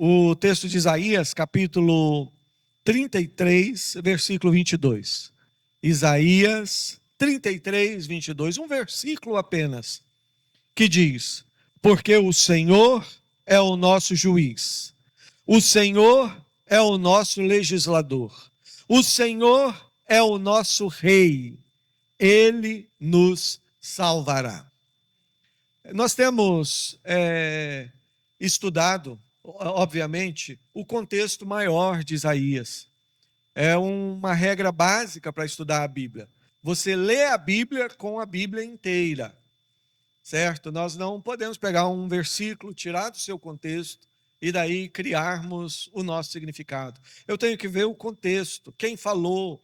o texto de Isaías, capítulo 33, versículo 22. Isaías 33, 22, um versículo apenas, que diz: porque o Senhor é o nosso juiz, o Senhor é o nosso legislador, o Senhor é o nosso rei, ele nos salvará. Nós temos estudado, obviamente, o contexto maior de Isaías. É uma regra básica para estudar a Bíblia. Você lê a Bíblia com a Bíblia inteira, certo? Nós não podemos pegar um versículo, tirar do seu contexto e daí criarmos o nosso significado. Eu tenho que ver o contexto, quem falou,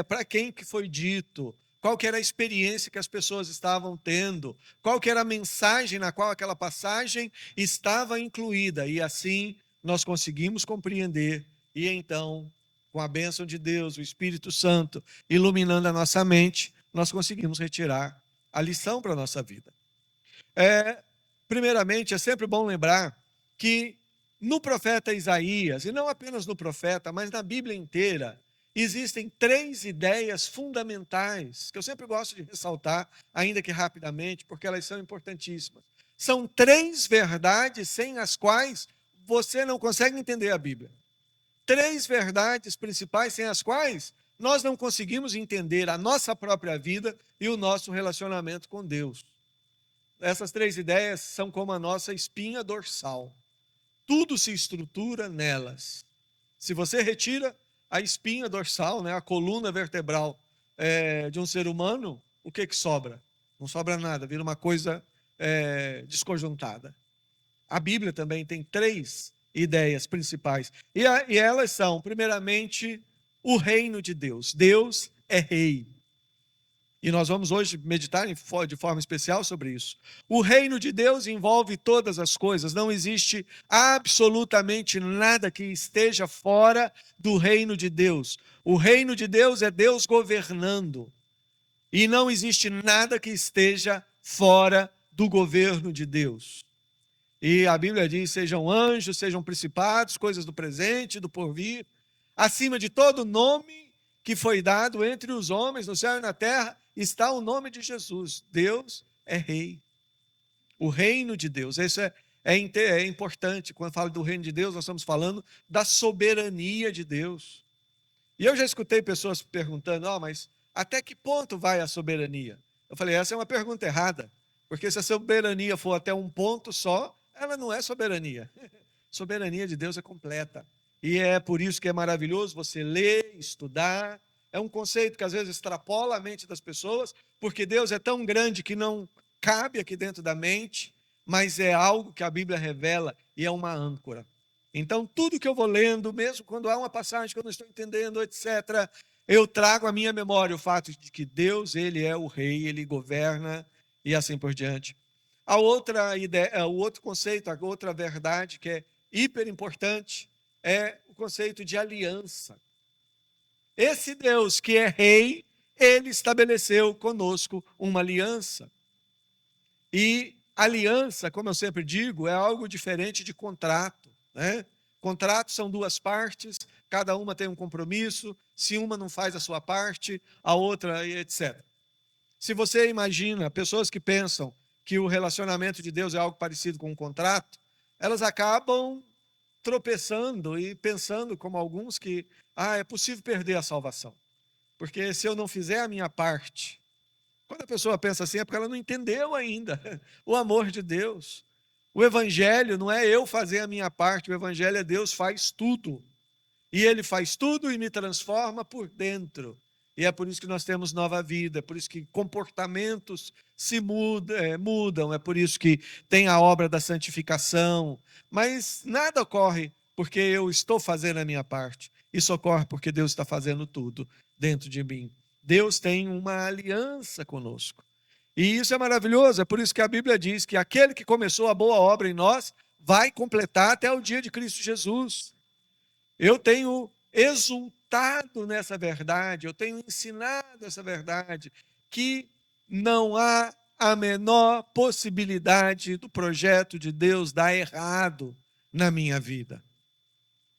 para quem que foi dito, qual que era a experiência que as pessoas estavam tendo, qual que era a mensagem na qual aquela passagem estava incluída, e assim nós conseguimos compreender, e então, com a bênção de Deus, o Espírito Santo, iluminando a nossa mente, nós conseguimos retirar a lição para a nossa vida. Primeiramente, é sempre bom lembrar que no profeta Isaías, e não apenas no profeta, mas na Bíblia inteira, existem 3 ideias fundamentais, que eu sempre gosto de ressaltar, ainda que rapidamente, porque elas são importantíssimas. São 3 verdades sem as quais você não consegue entender a Bíblia. 3 verdades principais sem as quais nós não conseguimos entender a nossa própria vida e o nosso relacionamento com Deus. Essas 3 ideias são como a nossa espinha dorsal. Tudo se estrutura nelas. Se você retira a espinha dorsal, a coluna vertebral de um ser humano, o que sobra? Não sobra nada, vira uma coisa desconjuntada. A Bíblia também tem 3 ideias principais. E elas são, primeiramente, o reino de Deus. Deus é rei. E nós vamos hoje meditar de forma especial sobre isso. O reino de Deus envolve todas as coisas. Não existe absolutamente nada que esteja fora do reino de Deus. O reino de Deus é Deus governando. E não existe nada que esteja fora do governo de Deus. E a Bíblia diz: sejam anjos, sejam principados, coisas do presente, do porvir, acima de todo nome que foi dado entre os homens, no céu e na terra, está o nome de Jesus. Deus é rei. O reino de Deus. Isso é importante. Quando falo do reino de Deus, nós estamos falando da soberania de Deus. E eu já escutei pessoas perguntando: mas até que ponto vai a soberania? Eu falei: essa é uma pergunta errada. Porque se a soberania for até um ponto só, ela não é soberania. Soberania de Deus é completa. E é por isso que é maravilhoso você ler, estudar. É um conceito que às vezes extrapola a mente das pessoas, porque Deus é tão grande que não cabe aqui dentro da mente, mas é algo que a Bíblia revela e é uma âncora. Então, tudo que eu vou lendo, mesmo quando há uma passagem que eu não estou entendendo, etc., eu trago à minha memória o fato de que Deus, ele é o rei, ele governa e assim por diante. A outra ideia, o outro conceito, a outra verdade que é hiper importante é o conceito de aliança. Esse Deus que é rei, ele estabeleceu conosco uma aliança. E aliança, como eu sempre digo, é algo diferente de contrato, né? Contratos são 2 partes, cada uma tem um compromisso, se uma não faz a sua parte, a outra, etc. Se você imagina pessoas que pensam que o relacionamento de Deus é algo parecido com um contrato, elas acabam tropeçando e pensando, como alguns, que é possível perder a salvação. Porque se eu não fizer a minha parte, quando a pessoa pensa assim, é porque ela não entendeu ainda o amor de Deus. O evangelho não é eu fazer a minha parte, o evangelho é Deus faz tudo. E ele faz tudo e me transforma por dentro. E é por isso que nós temos nova vida, é por isso que comportamentos se mudam, é por isso que tem a obra da santificação. Mas nada ocorre porque eu estou fazendo a minha parte. Isso ocorre porque Deus está fazendo tudo dentro de mim. Deus tem uma aliança conosco. E isso é maravilhoso, é por isso que a Bíblia diz que aquele que começou a boa obra em nós vai completar até o dia de Cristo Jesus. Eu tenho exultado nessa verdade, eu tenho ensinado essa verdade, que não há a menor possibilidade do projeto de Deus dar errado. na minha vida.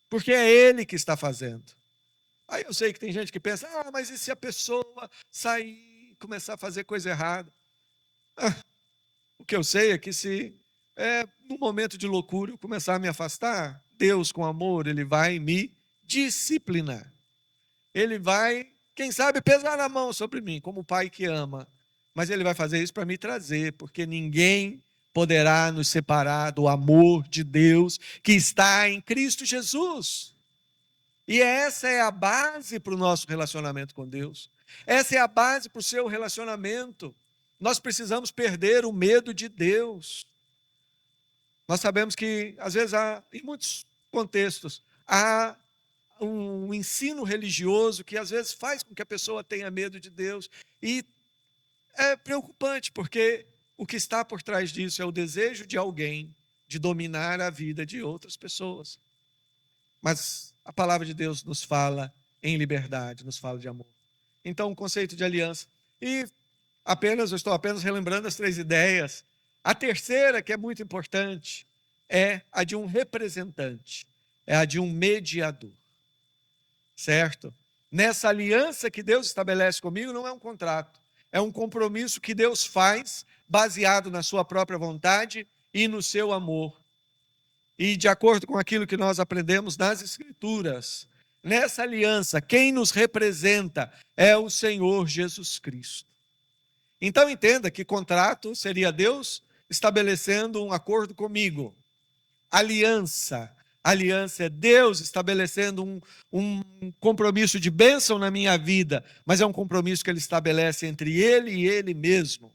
Porque é Ele que está fazendo. Aí eu sei que tem gente que pensa, mas e se a pessoa sair e começar a fazer coisa errada? O que eu sei é que se num momento de loucura eu começar a me afastar, Deus com amor, Ele vai me disciplinar. Ele vai, quem sabe, pesar a mão sobre mim, como o pai que ama. Mas Ele vai fazer isso para me trazer, porque ninguém poderá nos separar do amor de Deus que está em Cristo Jesus. E essa é a base para o nosso relacionamento com Deus. Essa é a base para o seu relacionamento. Nós precisamos perder o medo de Deus. Nós sabemos que, às vezes, em muitos contextos, há um ensino religioso que, às vezes, faz com que a pessoa tenha medo de Deus. E é preocupante, porque o que está por trás disso é o desejo de alguém de dominar a vida de outras pessoas. Mas a palavra de Deus nos fala em liberdade, nos fala de amor. Então, o conceito de aliança. E eu estou apenas relembrando as 3 ideias. A terceira, que é muito importante, é a de um representante, é a de um mediador. Certo? Nessa aliança que Deus estabelece comigo, não é um contrato, é um compromisso que Deus faz, baseado na sua própria vontade e no seu amor. E de acordo com aquilo que nós aprendemos nas Escrituras, nessa aliança, quem nos representa é o Senhor Jesus Cristo. Então entenda que contrato seria Deus estabelecendo um acordo comigo. Aliança é Deus estabelecendo um compromisso de bênção na minha vida, mas é um compromisso que Ele estabelece entre Ele e Ele mesmo.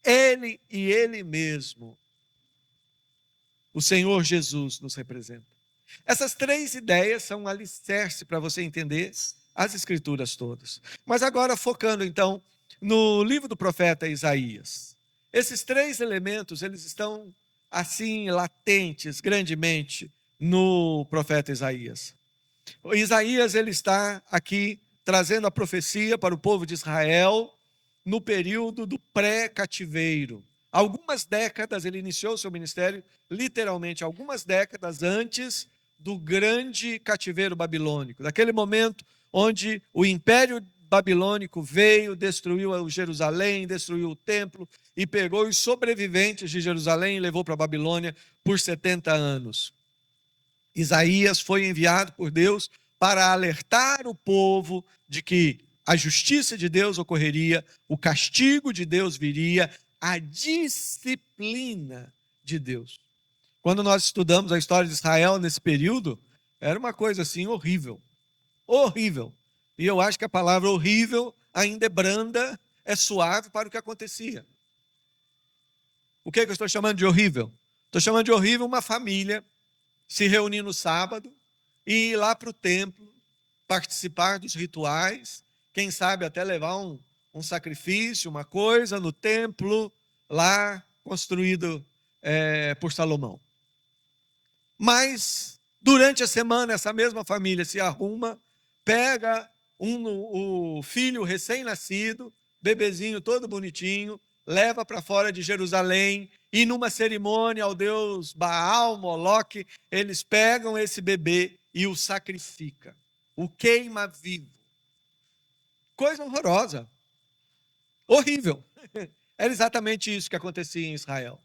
Ele e Ele mesmo. O Senhor Jesus nos representa. Essas 3 ideias são um alicerce para você entender as Escrituras todas. Mas agora focando então no livro do profeta Isaías. Esses 3 elementos, eles estão assim latentes grandemente no profeta Isaías. O Isaías, ele está aqui trazendo a profecia para o povo de Israel no período do pré-cativeiro. Algumas décadas, ele iniciou seu ministério, literalmente, algumas décadas antes do grande cativeiro babilônico. Daquele momento onde o império babilônico veio, destruiu Jerusalém, destruiu o templo e pegou os sobreviventes de Jerusalém e levou para a Babilônia por 70 anos. Isaías foi enviado por Deus para alertar o povo de que a justiça de Deus ocorreria, o castigo de Deus viria, a disciplina de Deus. Quando nós estudamos a história de Israel nesse período, era uma coisa assim horrível. Horrível. E eu acho que a palavra horrível ainda é branda, é suave para o que acontecia. O que eu estou chamando de horrível? Estou chamando de horrível uma família se reunir no sábado e ir lá para o templo, participar dos rituais, quem sabe até levar um sacrifício, uma coisa no templo lá construído por Salomão. Mas durante a semana essa mesma família se arruma, pega o filho recém-nascido, bebezinho todo bonitinho, leva para fora de Jerusalém e numa cerimônia ao deus Baal, Moloque, eles pegam esse bebê e o sacrificam, o queima vivo. Coisa horrorosa, horrível. Era exatamente isso que acontecia em Israel.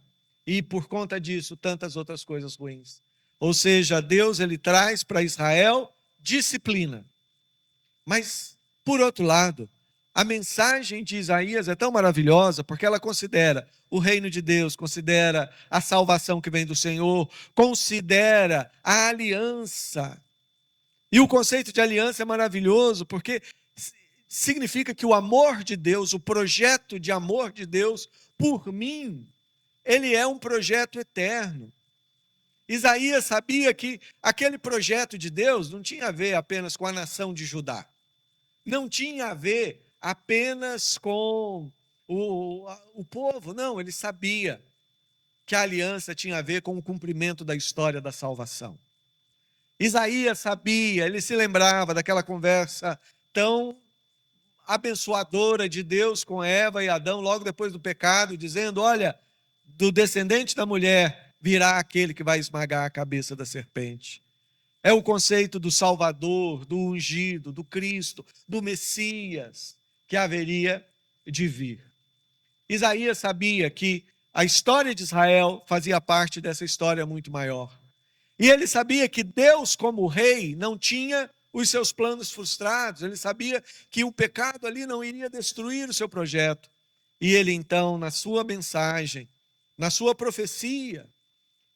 E por conta disso, tantas outras coisas ruins. Ou seja, Deus ele traz para Israel disciplina. Mas, por outro lado, a mensagem de Isaías é tão maravilhosa porque ela considera o reino de Deus, considera a salvação que vem do Senhor, considera a aliança. E o conceito de aliança é maravilhoso porque significa que o amor de Deus, o projeto de amor de Deus por mim, ele é um projeto eterno. Isaías sabia que aquele projeto de Deus não tinha a ver apenas com a nação de Judá. Não tinha a ver apenas com o povo, não, ele sabia que a aliança tinha a ver com o cumprimento da história da salvação. Isaías sabia, ele se lembrava daquela conversa tão abençoadora de Deus com Eva e Adão logo depois do pecado, dizendo, olha, do descendente da mulher virá aquele que vai esmagar a cabeça da serpente. É o conceito do Salvador, do ungido, do Cristo, do Messias, que haveria de vir. Isaías sabia que a história de Israel fazia parte dessa história muito maior. E ele sabia que Deus, como rei, não tinha os seus planos frustrados. Ele sabia que o pecado ali não iria destruir o seu projeto. E ele, então, na sua mensagem, na sua profecia,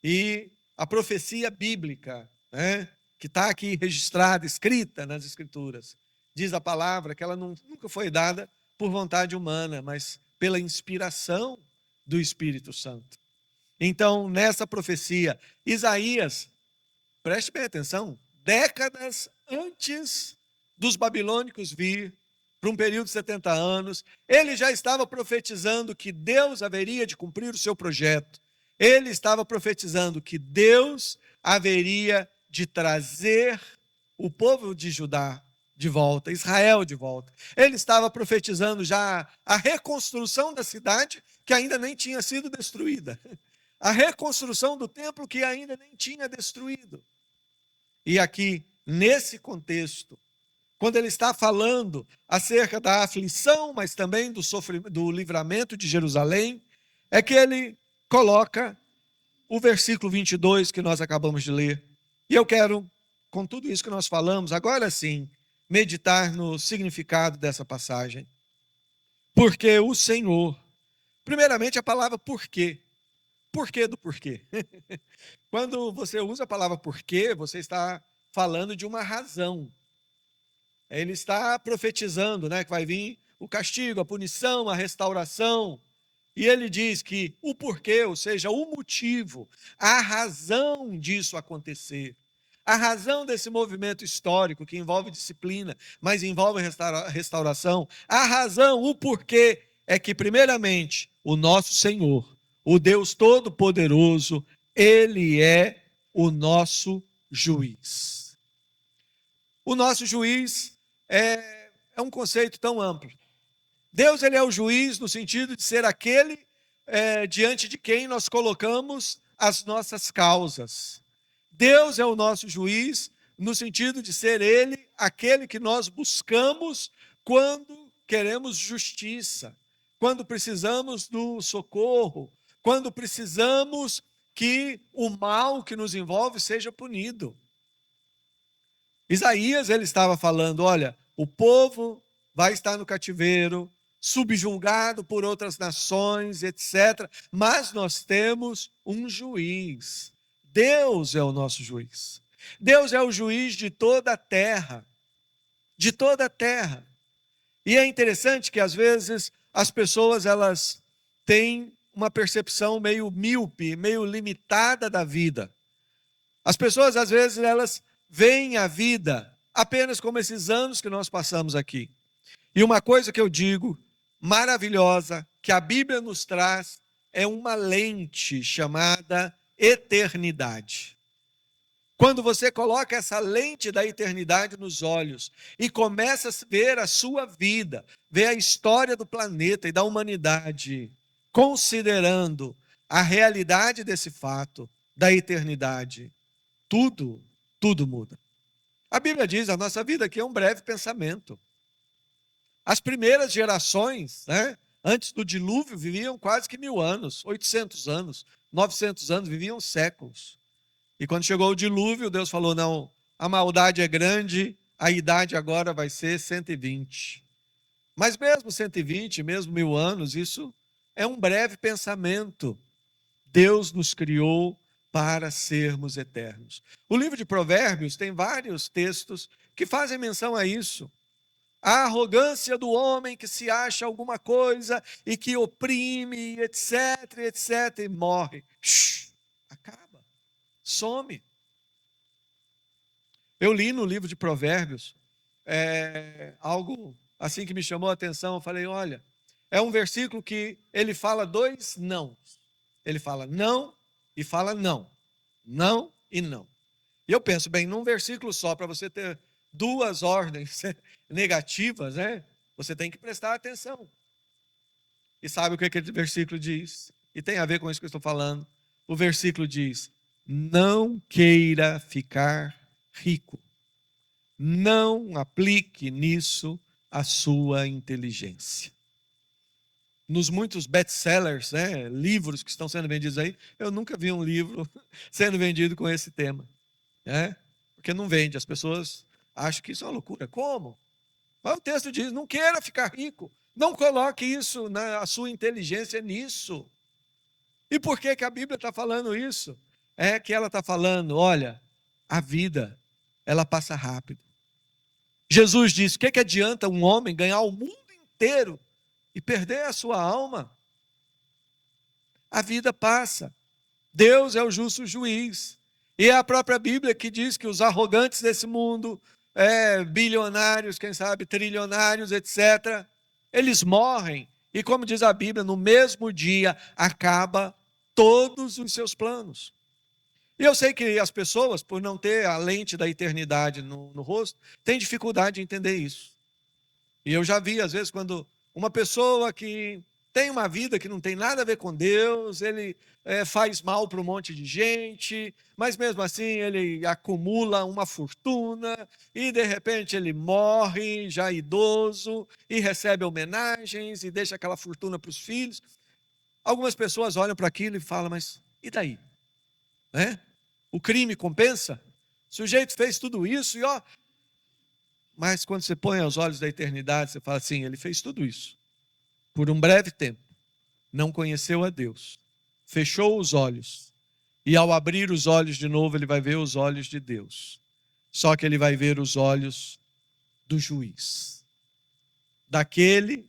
e a profecia bíblica, né, que está aqui registrada, escrita nas Escrituras, diz a palavra que ela nunca foi dada por vontade humana, mas pela inspiração do Espírito Santo. Então, nessa profecia, Isaías, preste bem atenção, décadas antes dos babilônicos vir, para um período de 70 anos, ele já estava profetizando que Deus haveria de cumprir o seu projeto. Ele estava profetizando que Deus haveria de trazer o povo de Judá de volta, Israel de volta. Ele estava profetizando já a reconstrução da cidade, que ainda nem tinha sido destruída. A reconstrução do templo, que ainda nem tinha destruído. E aqui, nesse contexto, quando ele está falando acerca da aflição, mas também do livramento de Jerusalém, é que ele coloca o versículo 22 que nós acabamos de ler. E eu quero, com tudo isso que nós falamos, agora sim, meditar no significado dessa passagem. Porque o Senhor, primeiramente a palavra porquê. Porquê do porquê. Quando você usa a palavra porquê, você está falando de uma razão. Ele está profetizando, né, que vai vir o castigo, a punição, a restauração. E ele diz que o porquê, ou seja, o motivo, a razão disso acontecer, a razão desse movimento histórico que envolve disciplina, mas envolve restauração, a razão, o porquê é que, primeiramente, o nosso Senhor, o Deus Todo-Poderoso, Ele é o nosso juiz. O nosso juiz é um conceito tão amplo. Deus, ele é o juiz no sentido de ser aquele diante de quem nós colocamos as nossas causas. Deus é o nosso juiz no sentido de ser ele aquele que nós buscamos quando queremos justiça, quando precisamos do socorro, quando precisamos que o mal que nos envolve seja punido. Isaías, ele estava falando, olha, o povo vai estar no cativeiro, subjulgado por outras nações, etc. Mas nós temos um juiz. Deus é o nosso juiz. Deus é o juiz de toda a terra. De toda a terra. E é interessante que às vezes as pessoas elas têm uma percepção meio míope, meio limitada da vida. As pessoas às vezes elas veem a vida apenas como esses anos que nós passamos aqui. E uma coisa que eu digo maravilhosa que a Bíblia nos traz é uma lente chamada eternidade. Quando você coloca essa lente da eternidade nos olhos e começa a ver a sua vida, ver a história do planeta e da humanidade, considerando a realidade desse fato, da eternidade, tudo muda. A Bíblia diz, a nossa vida aqui é um breve pensamento. As primeiras gerações, né, antes do dilúvio, viviam quase que 1000 anos, 800 anos, 900 anos, viviam séculos. E quando chegou o dilúvio, Deus falou, não, a maldade é grande, a idade agora vai ser 120. Mas mesmo 120, mesmo 1000 anos, isso é um breve pensamento. Deus nos criou para sermos eternos. O livro de Provérbios tem vários textos que fazem menção a isso. A arrogância do homem que se acha alguma coisa e que oprime, etc, etc, e morre. Acaba, some. Eu li no livro de Provérbios algo assim que me chamou a atenção. Eu falei, olha, é um versículo que ele fala 2 não. Ele fala não e fala não. Não e não. E eu penso, bem, num versículo só, para você ter 2 ordens negativas, né? Você tem que prestar atenção. E sabe o que aquele versículo diz? E tem a ver com isso que eu estou falando. o versículo diz: não queira ficar rico. Não aplique nisso a sua inteligência. Nos muitos best-sellers, né, livros que estão sendo vendidos aí, eu nunca vi um livro sendo vendido com esse tema. Né? Porque não vende, as pessoas acham que isso é uma loucura. Como? Mas o texto diz: não queira ficar rico. Não coloque isso, a sua inteligência nisso. E por que a Bíblia está falando isso? É que ela está falando, olha, a vida, ela passa rápido. Jesus disse: o que adianta um homem ganhar o mundo inteiro e perder a sua alma? A vida passa. Deus é o justo juiz. E é a própria Bíblia que diz que os arrogantes desse mundo, bilionários, quem sabe trilionários, etc., eles morrem. E como diz a Bíblia, no mesmo dia acaba todos os seus planos. E eu sei que as pessoas, por não ter a lente da eternidade no rosto, têm dificuldade de entender isso. E eu já vi, às vezes, quando uma pessoa que tem uma vida que não tem nada a ver com Deus, ele faz mal para um monte de gente, mas mesmo assim ele acumula uma fortuna e de repente ele morre já idoso e recebe homenagens e deixa aquela fortuna para os filhos. Algumas pessoas olham para aquilo e falam: mas e daí? Né? O crime compensa? O sujeito fez tudo isso e ó... Mas quando você põe aos olhos da eternidade, você fala assim: ele fez tudo isso por um breve tempo, não conheceu a Deus, fechou os olhos, e ao abrir os olhos de novo, ele vai ver os olhos de Deus. Só que ele vai ver os olhos do juiz, daquele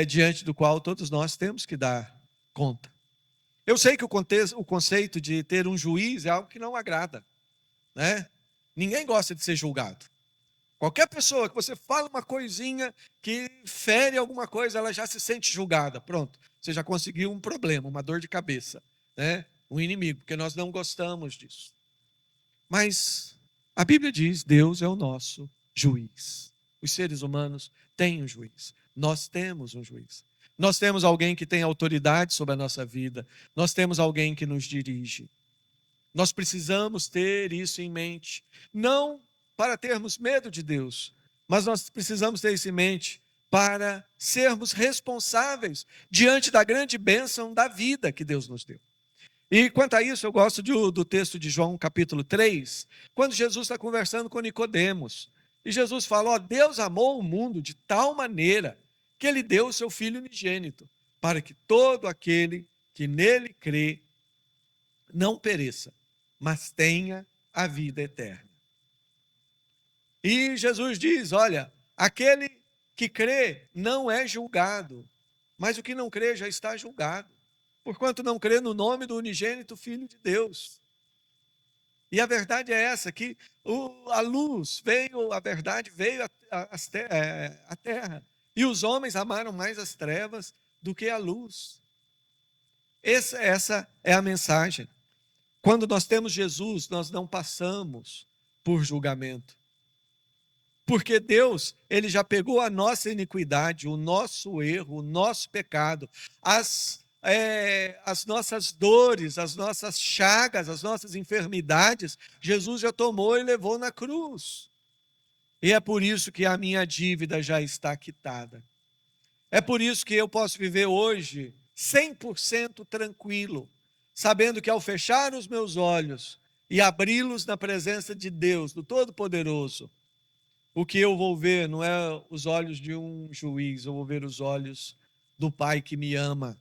diante do qual todos nós temos que dar conta. Eu sei que o conceito de ter um juiz é algo que não agrada, né? Ninguém gosta de ser julgado. Qualquer pessoa que você fala uma coisinha que fere alguma coisa, ela já se sente julgada. Pronto, você já conseguiu um problema, uma dor de cabeça, né? Um inimigo, porque nós não gostamos disso. Mas a Bíblia diz: Deus é o nosso juiz. Os seres humanos têm um juiz. Nós temos um juiz. Nós temos alguém que tem autoridade sobre a nossa vida. Nós temos alguém que nos dirige. Nós precisamos ter isso em mente. Não para termos medo de Deus, mas nós precisamos ter isso em mente para sermos responsáveis diante da grande bênção da vida que Deus nos deu. E quanto a isso, eu gosto do texto de João capítulo 3, quando Jesus está conversando com Nicodemos. E Jesus fala: ó, Deus amou o mundo de tal maneira que ele deu o seu Filho unigênito, para que todo aquele que nele crê não pereça, mas tenha a vida eterna. E Jesus diz: olha, aquele que crê não é julgado, mas o que não crê já está julgado, porquanto não crê no nome do unigênito Filho de Deus. E a verdade é essa, que a luz veio, a verdade veio à terra, e os homens amaram mais as trevas do que a luz. Essa é a mensagem. Quando nós temos Jesus, nós não passamos por julgamento. Porque Deus, ele já pegou a nossa iniquidade, o nosso erro, o nosso pecado, as nossas dores, as nossas chagas, as nossas enfermidades, Jesus já tomou e levou na cruz. E é por isso que a minha dívida já está quitada. É por isso que eu posso viver hoje 100% tranquilo, sabendo que ao fechar os meus olhos e abri-los na presença de Deus, do Todo-Poderoso, o que eu vou ver não é os olhos de um juiz, eu vou ver os olhos do Pai que me ama.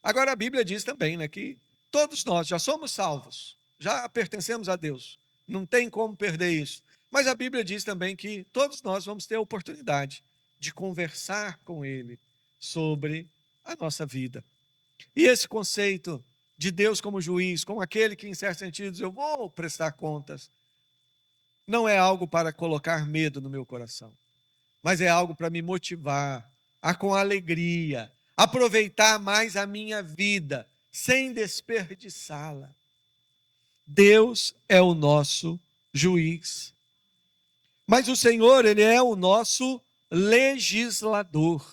Agora a Bíblia diz também, né, que todos nós já somos salvos, já pertencemos a Deus, não tem como perder isso. Mas a Bíblia diz também que todos nós vamos ter a oportunidade de conversar com Ele sobre a nossa vida. E esse conceito de Deus como juiz, como aquele que em certos sentidos eu vou prestar contas, não é algo para colocar medo no meu coração, mas é algo para me motivar a, com alegria, aproveitar mais a minha vida, sem desperdiçá-la. Deus é o nosso juiz. Mas o Senhor, Ele é o nosso legislador.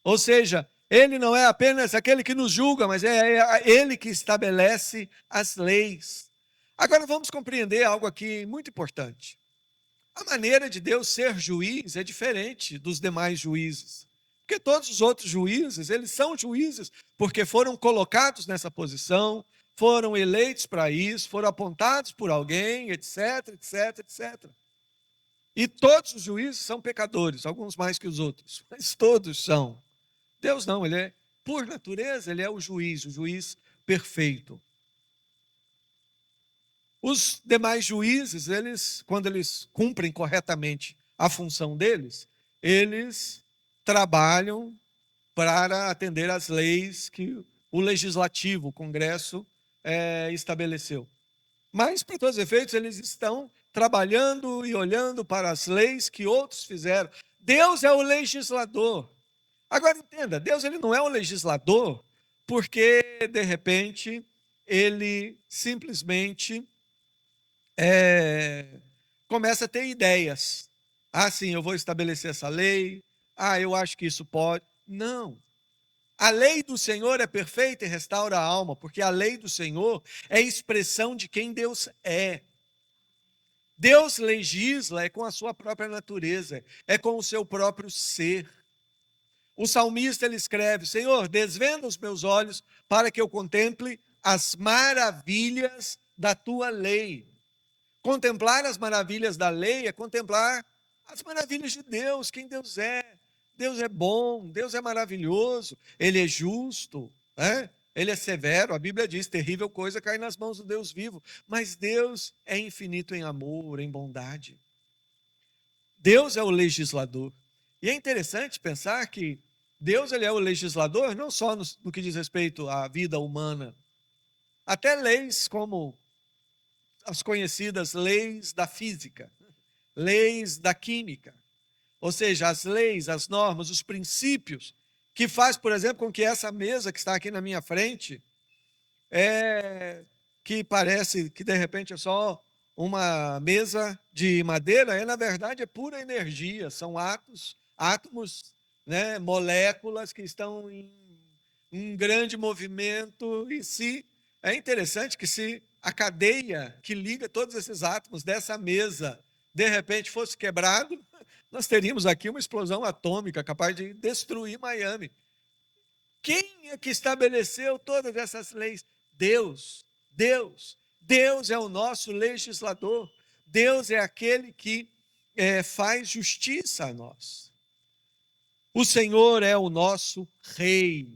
Ou seja, Ele não é apenas aquele que nos julga, mas é ele que estabelece as leis. Agora vamos compreender algo aqui muito importante. A maneira de Deus ser juiz é diferente dos demais juízes. Porque todos os outros juízes, eles são juízes porque foram colocados nessa posição, foram eleitos para isso, foram apontados por alguém, etc, etc, etc. E todos os juízes são pecadores, alguns mais que os outros, mas todos são. Deus não, ele é, por natureza, ele é o juiz perfeito. Os demais juízes, quando eles cumprem corretamente a função deles, eles trabalham para atender às leis que o legislativo, o Congresso, estabeleceu. Mas, para todos os efeitos, eles estão trabalhando e olhando para as leis que outros fizeram. Deus é o legislador. Agora entenda, Deus ele não é o legislador porque, de repente, ele simplesmente começa a ter ideias. Ah, sim, eu vou estabelecer essa lei. Ah, eu acho que isso pode. Não. A lei do Senhor é perfeita e restaura a alma, porque a lei do Senhor é expressão de quem Deus é. Deus legisla com a sua própria natureza, é com o seu próprio ser. O salmista ele escreve: Senhor, desvenda os meus olhos para que eu contemple as maravilhas da tua lei. Contemplar as maravilhas da lei é contemplar as maravilhas de Deus, quem Deus é. Deus é bom, Deus é maravilhoso, Ele é justo, né? Ele é severo. A Bíblia diz: terrível coisa cai nas mãos do Deus vivo. Mas Deus é infinito em amor, em bondade. Deus é o legislador. E é interessante pensar que Deus ele é o legislador não só no que diz respeito à vida humana. Até leis como as conhecidas leis da física, leis da química. Ou seja, as leis, as normas, os princípios que faz, por exemplo, com que essa mesa que está aqui na minha frente, que parece que de repente é só uma mesa de madeira, na verdade é pura energia, são átomos, né, moléculas que estão em um grande movimento. E é interessante que se a cadeia que liga todos esses átomos dessa mesa de repente fosse quebrado, nós teríamos aqui uma explosão atômica capaz de destruir Miami. Quem é que estabeleceu todas essas leis? Deus. Deus é o nosso legislador. Deus é aquele que faz justiça a nós. O Senhor é o nosso rei.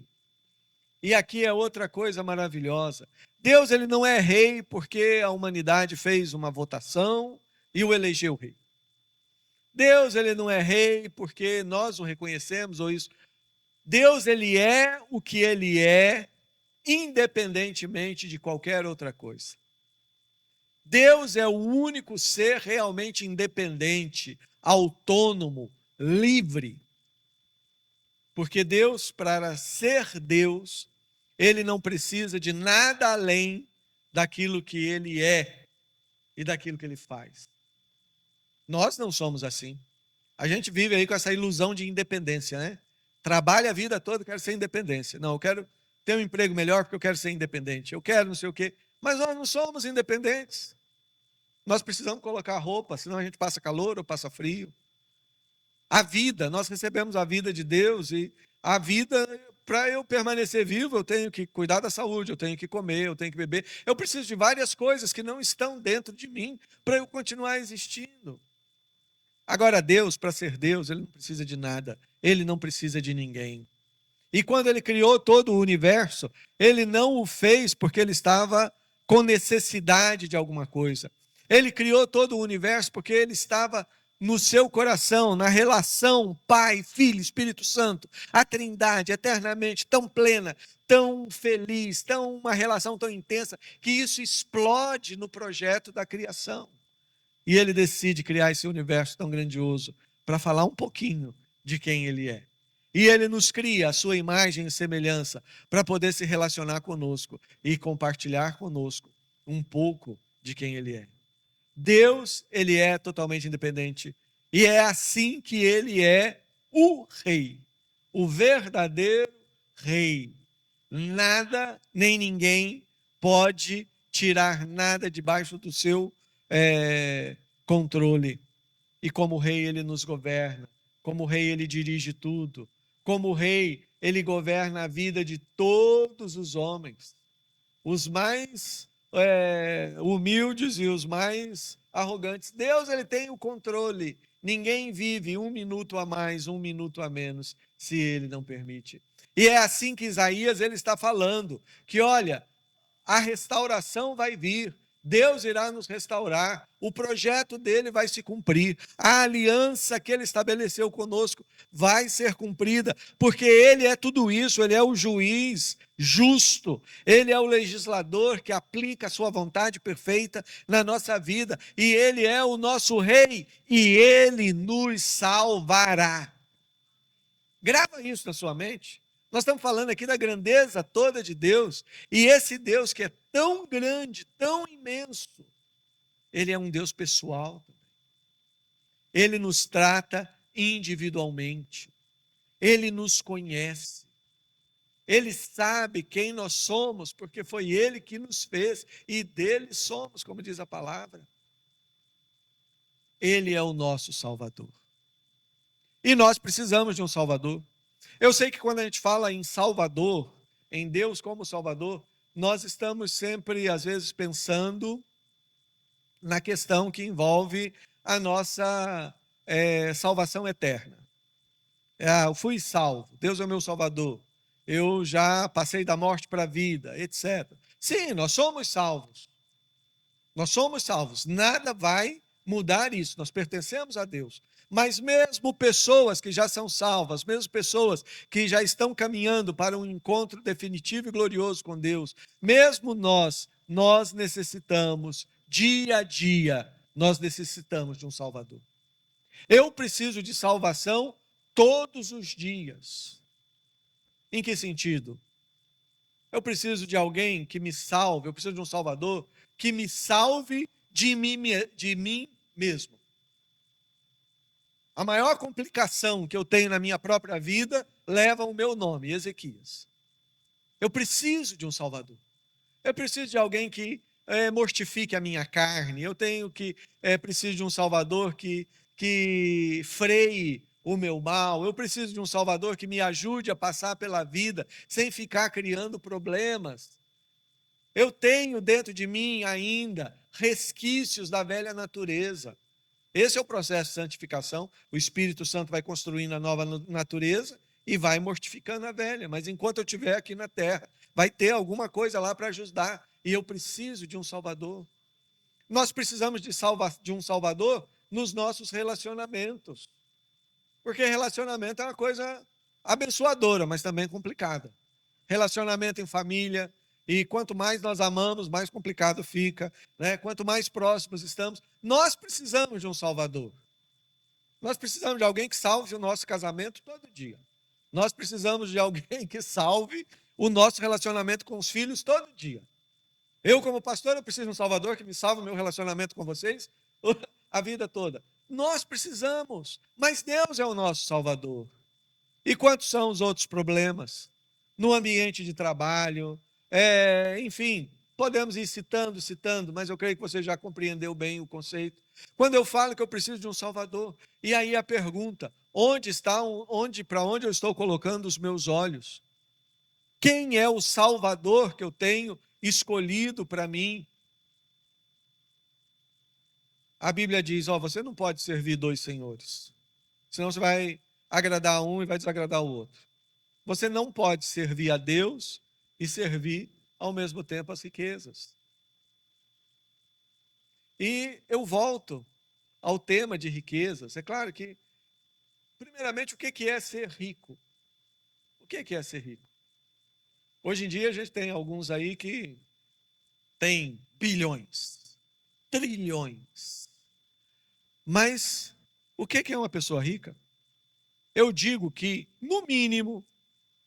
E aqui é outra coisa maravilhosa. Deus ele não é rei porque a humanidade fez uma votação e o elegeu rei. Deus ele não é rei porque nós o reconhecemos ou isso. Deus ele é o que ele é, independentemente de qualquer outra coisa. Deus é o único ser realmente independente, autônomo, livre. Porque Deus, para ser Deus, ele não precisa de nada além daquilo que ele é e daquilo que ele faz. Nós não somos assim. A gente vive aí com essa ilusão de independência, né? Trabalha a vida toda, quero ser independência. Não, eu quero ter um emprego melhor porque eu quero ser independente. Eu quero não sei o quê. Mas nós não somos independentes. Nós precisamos colocar roupa, senão a gente passa calor ou passa frio. A vida, nós recebemos a vida de Deus e a vida, para eu permanecer vivo, eu tenho que cuidar da saúde, eu tenho que comer, eu tenho que beber. Eu preciso de várias coisas que não estão dentro de mim para eu continuar existindo. Agora, Deus, para ser Deus, ele não precisa de nada, ele não precisa de ninguém. E quando ele criou todo o universo, ele não o fez porque ele estava com necessidade de alguma coisa. Ele criou todo o universo porque ele estava no seu coração, na relação Pai, Filho, Espírito Santo, a Trindade, eternamente tão plena, tão feliz, uma relação tão intensa, que isso explode no projeto da criação. E ele decide criar esse universo tão grandioso para falar um pouquinho de quem ele é. E ele nos cria a sua imagem e semelhança para poder se relacionar conosco e compartilhar conosco um pouco de quem ele é. Deus, ele é totalmente independente. E é assim que ele é o rei, o verdadeiro rei. Nada nem ninguém pode tirar nada debaixo do seu controle. E como rei ele nos governa, como rei ele dirige tudo, como rei ele governa a vida de todos os homens, os mais humildes e os mais arrogantes. Deus ele tem o controle. Ninguém vive um minuto a mais, um minuto a menos, se ele não permite. E é assim que Isaías ele está falando, que olha, a restauração vai vir, Deus irá nos restaurar, o projeto dele vai se cumprir, a aliança que ele estabeleceu conosco vai ser cumprida, porque ele é tudo isso, ele é o juiz justo, ele é o legislador que aplica a sua vontade perfeita na nossa vida, e ele é o nosso rei, e ele nos salvará. Grava isso na sua mente. Nós estamos falando aqui da grandeza toda de Deus, e esse Deus que é tão grande, tão imenso, ele é um Deus pessoal. Ele nos trata individualmente, ele nos conhece, ele sabe quem nós somos, porque foi ele que nos fez, e dele somos, como diz a palavra. Ele é o nosso Salvador. E nós precisamos de um Salvador. Eu sei que quando a gente fala em Salvador, em Deus como Salvador, nós estamos sempre, às vezes, pensando na questão que envolve a nossa salvação eterna. Eu fui salvo, Deus é o meu Salvador, eu já passei da morte para a vida, etc. Sim, nós somos salvos. Nós somos salvos. Nada vai mudar isso. Nós pertencemos a Deus. Mas mesmo pessoas que já são salvas, mesmo pessoas que já estão caminhando para um encontro definitivo e glorioso com Deus, mesmo nós necessitamos, dia a dia, nós necessitamos de um Salvador. Eu preciso de salvação todos os dias. Em que sentido? Eu preciso de alguém que me salve, eu preciso de um Salvador que me salve de mim mesmo. A maior complicação que eu tenho na minha própria vida leva o meu nome, Ezequias. Eu preciso de um Salvador. Eu preciso de alguém que mortifique a minha carne. Eu preciso de um Salvador que freie o meu mal. Eu preciso de um Salvador que me ajude a passar pela vida sem ficar criando problemas. Eu tenho dentro de mim ainda resquícios da velha natureza. Esse é o processo de santificação. O Espírito Santo vai construindo a nova natureza e vai mortificando a velha. Mas enquanto eu estiver aqui na terra, vai ter alguma coisa lá para ajudar. E eu preciso de um Salvador. Nós precisamos de um Salvador nos nossos relacionamentos. Porque relacionamento é uma coisa abençoadora, mas também complicada. Relacionamento em família, e quanto mais nós amamos, mais complicado fica, né? Quanto mais próximos estamos, nós precisamos de um Salvador. Nós precisamos de alguém que salve o nosso casamento todo dia. Nós precisamos de alguém que salve o nosso relacionamento com os filhos todo dia. Eu, como pastor, eu preciso de um Salvador que me salve o meu relacionamento com vocês a vida toda. Nós precisamos, mas Deus é o nosso Salvador. E quantos são os outros problemas? No ambiente de trabalho, enfim, podemos ir citando, mas eu creio que você já compreendeu bem o conceito. Quando eu falo que eu preciso de um Salvador, e aí a pergunta, para onde eu estou colocando os meus olhos? Quem é o Salvador que eu tenho escolhido para mim? A Bíblia diz, você não pode servir dois senhores, senão você vai agradar um e vai desagradar o outro. Você não pode servir a Deus e servir ao mesmo tempo as riquezas. E eu volto ao tema de riquezas. É claro que, primeiramente, o que é ser rico? O que é ser rico? Hoje em dia a gente tem alguns aí que têm bilhões, trilhões. Mas o que é uma pessoa rica? Eu digo que, no mínimo,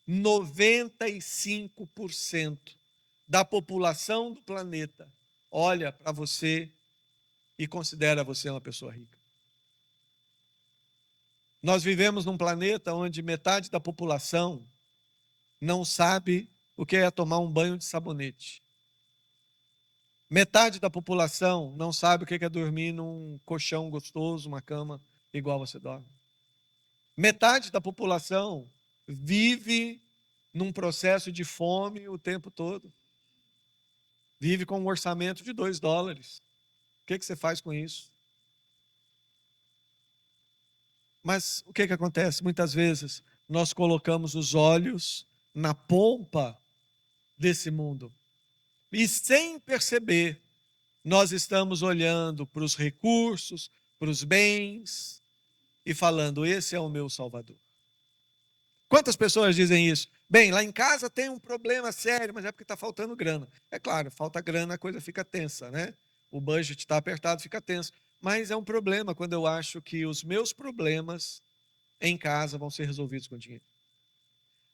95% da população do planeta olha para você e considera você uma pessoa rica. Nós vivemos num planeta onde metade da população não sabe o que é tomar um banho de sabonete. Metade da população não sabe o que é dormir num colchão gostoso, uma cama igual você dorme. Metade da população vive num processo de fome o tempo todo. Vive com um orçamento de $2. O que você faz com isso? Mas o que acontece? Muitas vezes nós colocamos os olhos na pompa desse mundo. E sem perceber, nós estamos olhando para os recursos, para os bens e falando: esse é o meu Salvador. Quantas pessoas dizem isso? Bem, lá em casa tem um problema sério, mas é porque está faltando grana. É claro, falta grana, a coisa fica tensa, né? O budget está apertado, fica tenso. Mas é um problema quando eu acho que os meus problemas em casa vão ser resolvidos com dinheiro.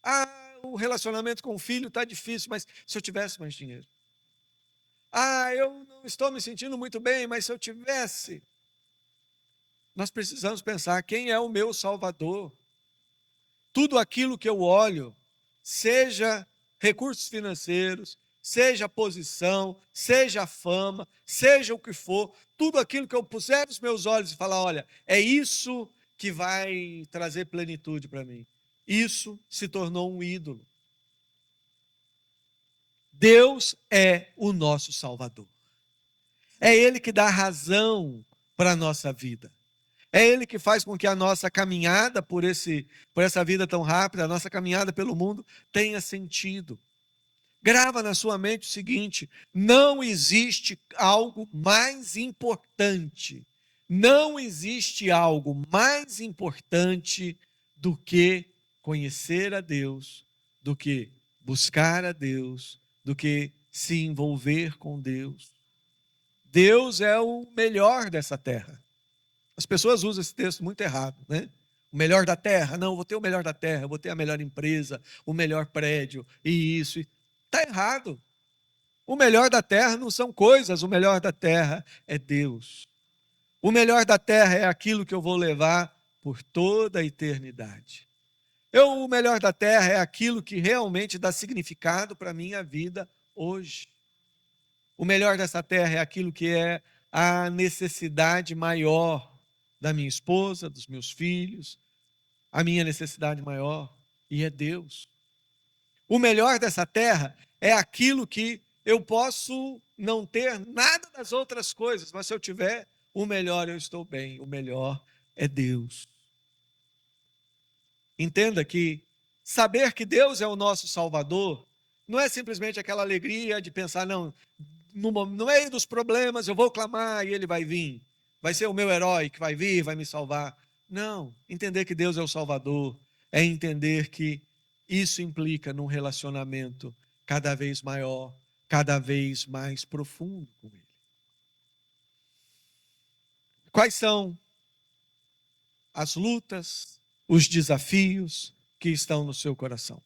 Ah, o relacionamento com o filho está difícil, mas se eu tivesse mais dinheiro. Ah, eu não estou me sentindo muito bem, mas se eu tivesse. Nós precisamos pensar: quem é o meu Salvador? Tudo aquilo que eu olho, seja recursos financeiros, seja posição, seja fama, seja o que for, tudo aquilo que eu puser nos meus olhos e falar: olha, é isso que vai trazer plenitude para mim. Isso se tornou um ídolo. Deus é o nosso Salvador. É Ele que dá razão para a nossa vida. É Ele que faz com que a nossa caminhada por essa vida tão rápida, a nossa caminhada pelo mundo, tenha sentido. Grava na sua mente o seguinte: não existe algo mais importante, não existe algo mais importante do que conhecer a Deus, do que buscar a Deus, do que se envolver com Deus. Deus é o melhor dessa terra. As pessoas usam esse texto muito errado, né? O melhor da terra, não, eu vou ter o melhor da terra, eu vou ter a melhor empresa, o melhor prédio, e isso. Está errado. O melhor da terra não são coisas, o melhor da terra é Deus. O melhor da terra é aquilo que eu vou levar por toda a eternidade. O melhor da terra é aquilo que realmente dá significado para a minha vida hoje. O melhor dessa terra é aquilo que é a necessidade maior da minha esposa, dos meus filhos, a minha necessidade maior, e é Deus. O melhor dessa terra é aquilo que eu posso não ter nada das outras coisas, mas se eu tiver o melhor, eu estou bem. O melhor é Deus. Entenda que saber que Deus é o nosso Salvador não é simplesmente aquela alegria de pensar: não, no meio dos problemas eu vou clamar e Ele vai vir. Vai ser o meu herói que vai vir, vai me salvar. Não, entender que Deus é o Salvador é entender que isso implica num relacionamento cada vez maior, cada vez mais profundo com Ele. Quais são as lutas, os desafios que estão no seu coração?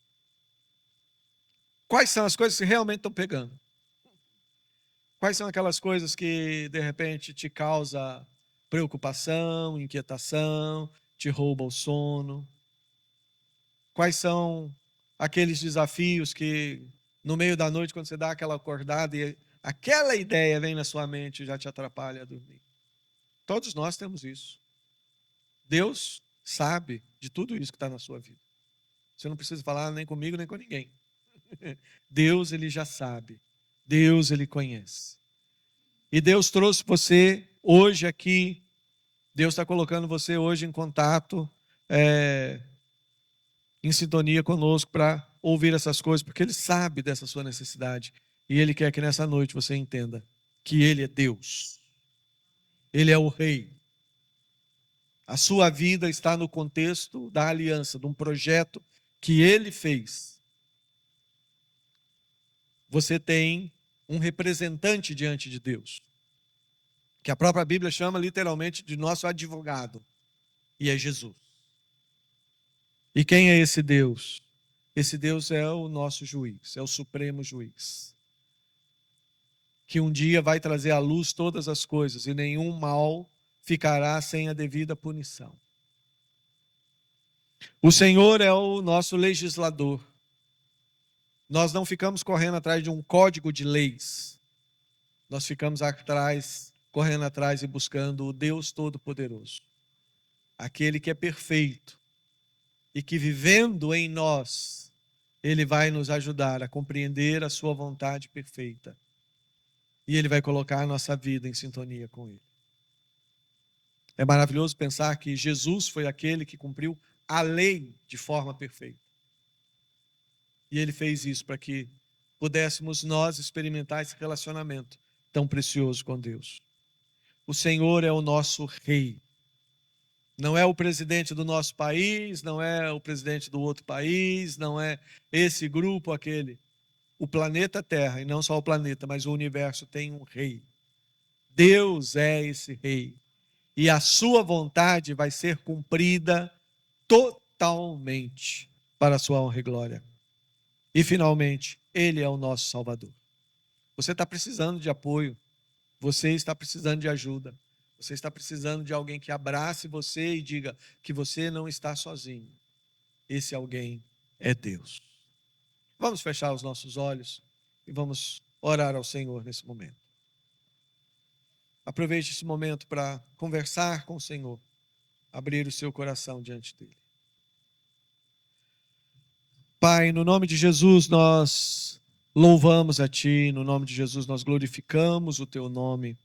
Quais são as coisas que realmente estão pegando? Quais são aquelas coisas que, de repente, te causa preocupação, inquietação, te rouba o sono? Quais são aqueles desafios que, no meio da noite, quando você dá aquela acordada e aquela ideia vem na sua mente e já te atrapalha a dormir? Todos nós temos isso. Deus sabe de tudo isso que está na sua vida. Você não precisa falar nem comigo, nem com ninguém. Deus, Ele já sabe. Deus, Ele conhece. E Deus trouxe você hoje aqui. Deus está colocando você hoje em contato, em sintonia conosco para ouvir essas coisas, porque Ele sabe dessa sua necessidade. E Ele quer que nessa noite você entenda que Ele é Deus. Ele é o Rei. A sua vida está no contexto da aliança, de um projeto que Ele fez. Você tem um representante diante de Deus, que a própria Bíblia chama literalmente de nosso advogado, e é Jesus. E quem é esse Deus? Esse Deus é o nosso juiz, é o supremo juiz, que um dia vai trazer à luz todas as coisas, e nenhum mal ficará sem a devida punição. O Senhor é o nosso legislador. Nós não ficamos correndo atrás de um código de leis. Nós ficamos correndo atrás e buscando o Deus Todo-Poderoso. Aquele que é perfeito e que, vivendo em nós, Ele vai nos ajudar a compreender a sua vontade perfeita. E Ele vai colocar a nossa vida em sintonia com Ele. É maravilhoso pensar que Jesus foi aquele que cumpriu a lei de forma perfeita. E Ele fez isso para que pudéssemos nós experimentar esse relacionamento tão precioso com Deus. O Senhor é o nosso Rei. Não é o presidente do nosso país, não é o presidente do outro país, não é esse grupo, aquele. O planeta Terra, e não só o planeta, mas o universo tem um Rei. Deus é esse Rei. E a sua vontade vai ser cumprida totalmente para a sua honra e glória. E, finalmente, Ele é o nosso Salvador. Você está precisando de apoio. Você está precisando de ajuda. Você está precisando de alguém que abrace você e diga que você não está sozinho. Esse alguém é Deus. Vamos fechar os nossos olhos e vamos orar ao Senhor nesse momento. Aproveite esse momento para conversar com o Senhor, abrir o seu coração diante dele. Pai, no nome de Jesus nós louvamos a Ti, no nome de Jesus nós glorificamos o Teu nome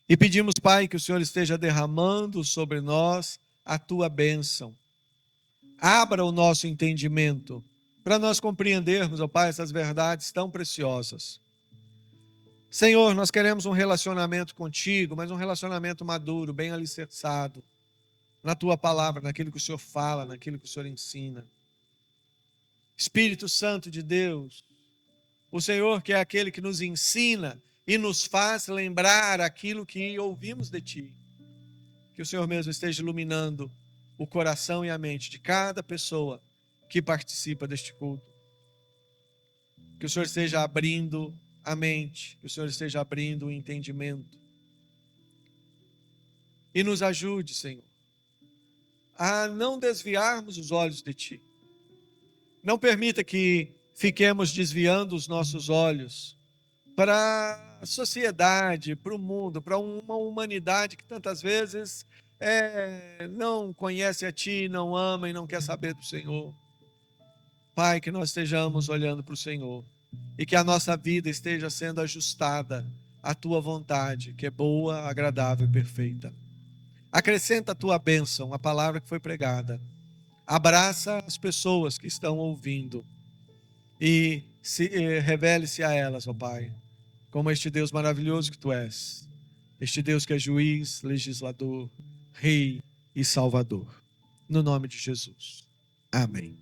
e pedimos, Pai, que o Senhor esteja derramando sobre nós a Tua bênção. Abra o nosso entendimento para nós compreendermos, ó Pai, essas verdades tão preciosas. Senhor, nós queremos um relacionamento contigo, mas um relacionamento maduro, bem alicerçado na Tua palavra, naquilo que o Senhor fala, naquilo que o Senhor ensina. Espírito Santo de Deus, o Senhor que é aquele que nos ensina e nos faz lembrar aquilo que ouvimos de Ti. Que o Senhor mesmo esteja iluminando o coração e a mente de cada pessoa que participa deste culto. Que o Senhor esteja abrindo a mente, que o Senhor esteja abrindo o entendimento. E nos ajude, Senhor, a não desviarmos os olhos de Ti. Não permita que fiquemos desviando os nossos olhos para a sociedade, para o mundo, para uma humanidade que tantas vezes não conhece a Ti, não ama e não quer saber do Senhor. Pai, que nós estejamos olhando para o Senhor e que a nossa vida esteja sendo ajustada à Tua vontade, que é boa, agradável e perfeita. Acrescenta a Tua bênção, a palavra que foi pregada. Abraça as pessoas que estão ouvindo e revele-se a elas, ó Pai, como este Deus maravilhoso que Tu és, este Deus que é juiz, legislador, Rei e Salvador. No nome de Jesus. Amém.